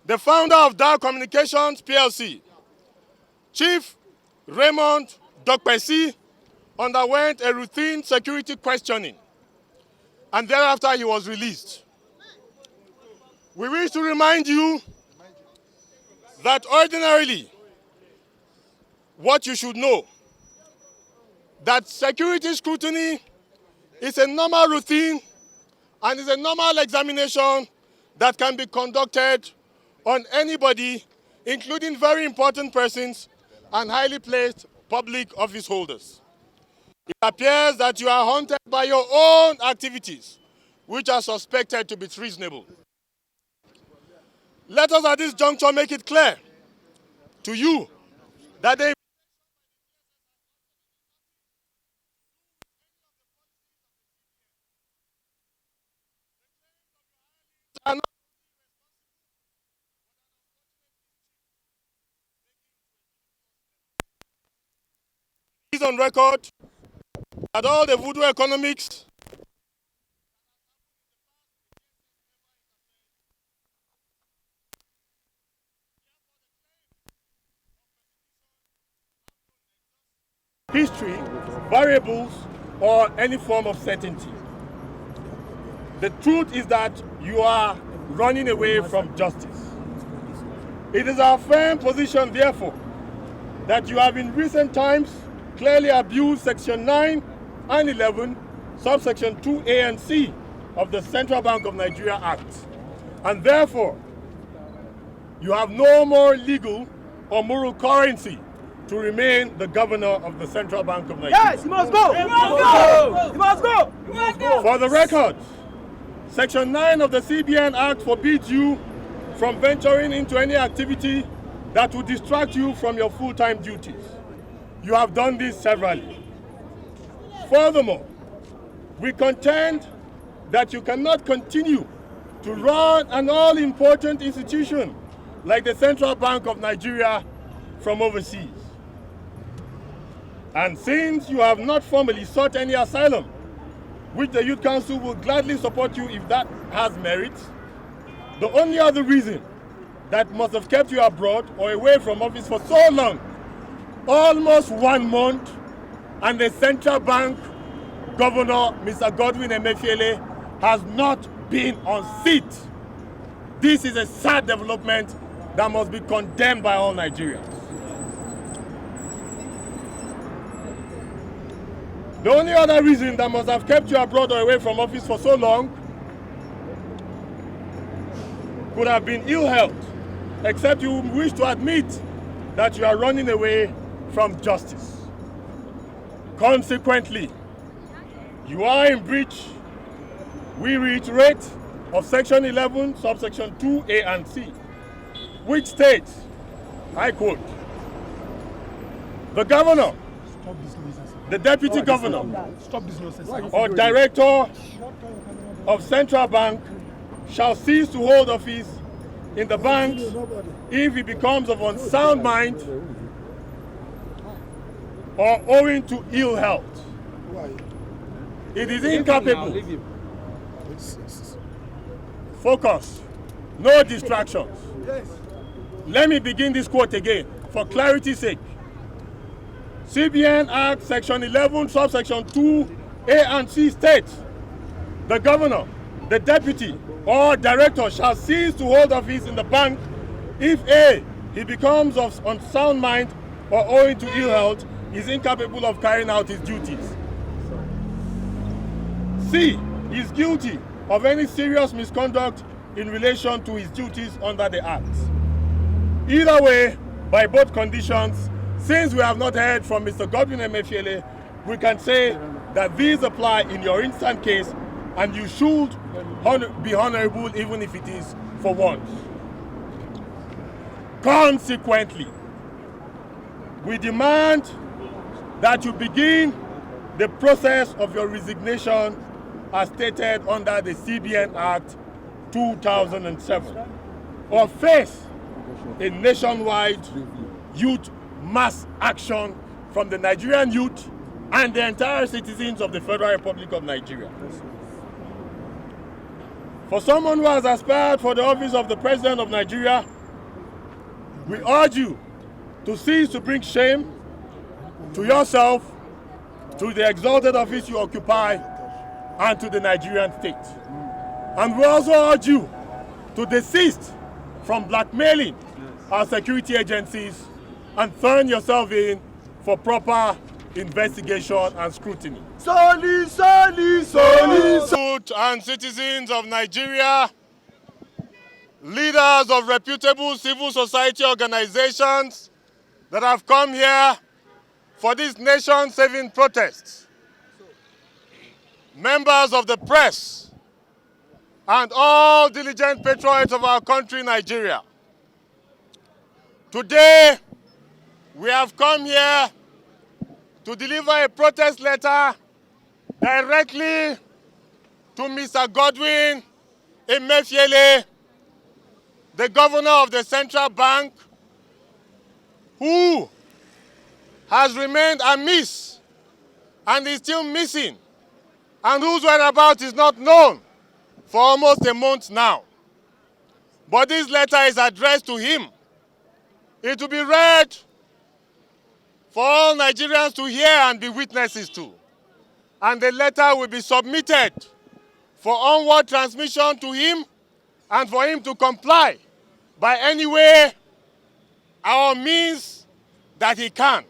the founder of Dow Communications PLC, Chief Raymond Dokpesi, underwent a routine security questioning, and thereafter he was released. We wish to remind you that ordinarily, what you should know, that security scrutiny is a normal routine and is a normal examination that can be conducted on anybody, including very important persons and highly placed public office holders. It appears that you are haunted by your own activities, which are suspected to be treasonable. Let us at this juncture make it clear to you that they are not on record that all the voodoo economics history, variables, or any form of certainty. The truth is that you are running away from justice. It is our firm position, therefore, that you have in recent times clearly abused Section 9 and 11, subsection 2A and C of the Central Bank of Nigeria Act. And therefore, you have no more legal or moral currency to remain the governor of the Central Bank of Nigeria. Yes, he must go! He must go! He must go! He must go! For the record, Section 9 of the CBN Act forbids you from venturing into any activity that would distract you from your full-time duties. You have done this severally. Furthermore, we contend that you cannot continue to run an all-important institution like the Central Bank of Nigeria from overseas. And since you have not formally sought any asylum, which the Youth Council will gladly support you if that has merit, the only other reason that must have kept you abroad or away from office for so long, almost 1 month, and the Central Bank Governor, Mr. Godwin Emefiele, has not been on seat. This is a sad development that must be condemned by all Nigerians. The only other reason that must have kept you abroad or away from office for so long could have been ill health, except you wish to admit that you are running away from justice. Consequently, you are in breach, we reiterate, of Section 11, subsection 2A and C, which states, I quote, the governor, the deputy governor, or director of Central Bank shall cease to hold office in the banks if he becomes of unsound mind or owing to ill health. It is incapable. Focus. No distractions. Let me begin this quote again for clarity's sake. CBN Act Section 11, subsection 2, A and C states, the governor, the deputy, or director shall cease to hold office in the bank if A, he becomes of unsound mind or owing to ill health, is incapable of carrying out his duties. C, is guilty of any serious misconduct in relation to his duties under the Act. Either way, by both conditions, since we have not heard from Mr. Godwin Emefiele, we can say that these apply in your instant case and you should be honorable even if it is for once. Consequently, we demand that you begin the process of your resignation as stated under the CBN Act 2007, or face a nationwide youth mass action from the Nigerian youth and the entire citizens of the Federal Republic of Nigeria. For someone who has aspired for the office of the President of Nigeria, we urge you to cease to bring shame to yourself, to the exalted office you occupy, and to the Nigerian state. And we also urge you to desist from blackmailing our security agencies and turn yourself in for proper investigation and scrutiny. Soli, soli, soli, soli. Youth and citizens of Nigeria, leaders of reputable civil society organizations that have come here for this nation-saving protest, members of the press, and all diligent patriots of our country, Nigeria. Today, we have come here to deliver a protest letter directly to Mr. Godwin Emefiele, the governor of the central bank, who has remained amiss and is still missing, and whose whereabouts is not known for almost a month now. But this letter is addressed to him. It will be read for all Nigerians to hear and be witnesses to. And the letter will be submitted for onward transmission to him and for him to comply by any way or means that he can.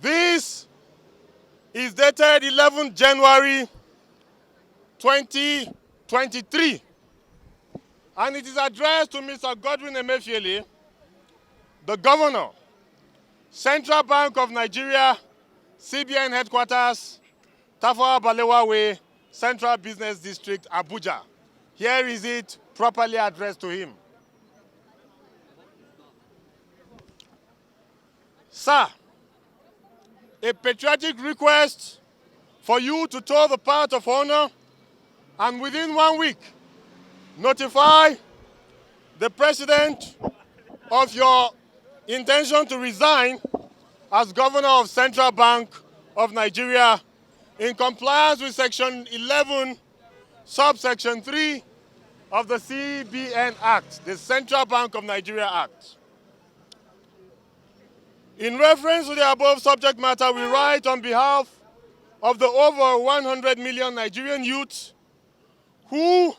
This is dated 11 January 2023, and it is addressed to Mr. Godwin Emefiele, the governor, Central Bank of Nigeria, CBN headquarters, Tafawa Balewa Way, Central Business District, Abuja. Here is it properly addressed to him. Sir, a patriotic request for you to toe the path of honor and within 1 week notify the president of your intention to resign as governor of Central Bank of Nigeria in compliance with Section 11, subsection 3 of the CBN Act, the Central Bank of Nigeria Act. In reference to the above subject matter, we write on behalf of the over 100 million Nigerian youths who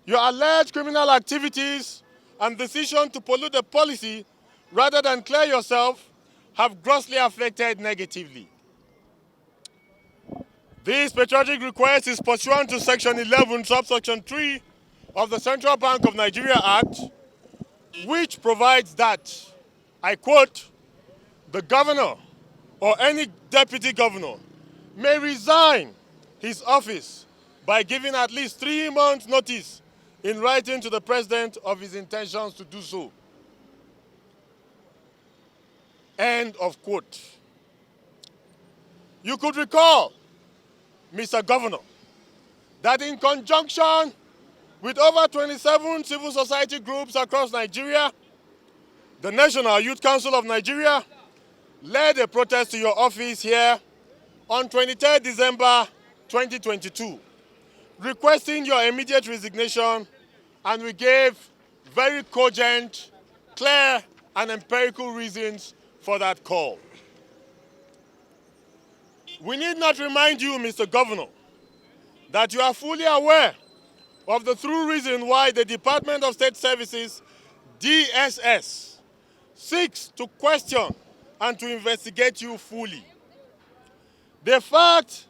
your alleged criminal activities and decision to pollute the policy rather than clear yourself have grossly affected negatively. This patriotic request is pursuant to Section 11, subsection 3 of the Central Bank of Nigeria Act, which provides that, I quote, the governor or any deputy governor may resign his office by giving at least 3 months' notice in writing to the president of his intentions to do so. End of quote. You could recall, Mr. Governor, that in conjunction with over 27 civil society groups across Nigeria, the National Youth Council of Nigeria led a protest to your office here on 23 December 2022, requesting your immediate resignation, and we gave very cogent, clear, and empirical reasons for that call. We need not remind you, Mr. Governor, that you are fully aware of the true reason why the Department of State Services, DSS, seeks to question and to investigate you fully. The fact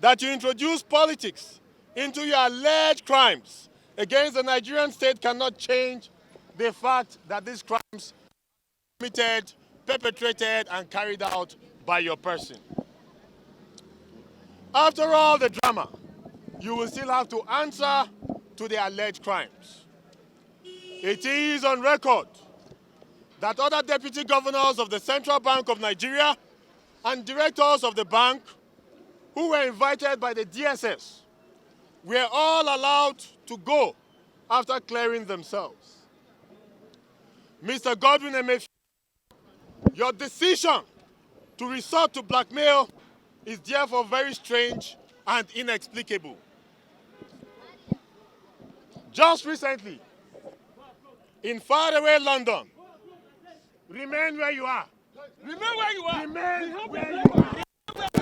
that you introduce politics into your alleged crimes against the Nigerian state cannot change the fact that these crimes are committed, perpetrated, and carried out by your person. After all the drama, you will still have to answer to the alleged crimes. It is on record that other deputy governors of the Central Bank of Nigeria and directors of the bank who were invited by the DSS were all allowed to go after clearing themselves. Mr. Godwin Emefiele, your decision to resort to blackmail is therefore very strange and inexplicable. Just recently, in faraway London, remain where you are. Remain where you are. Remain where you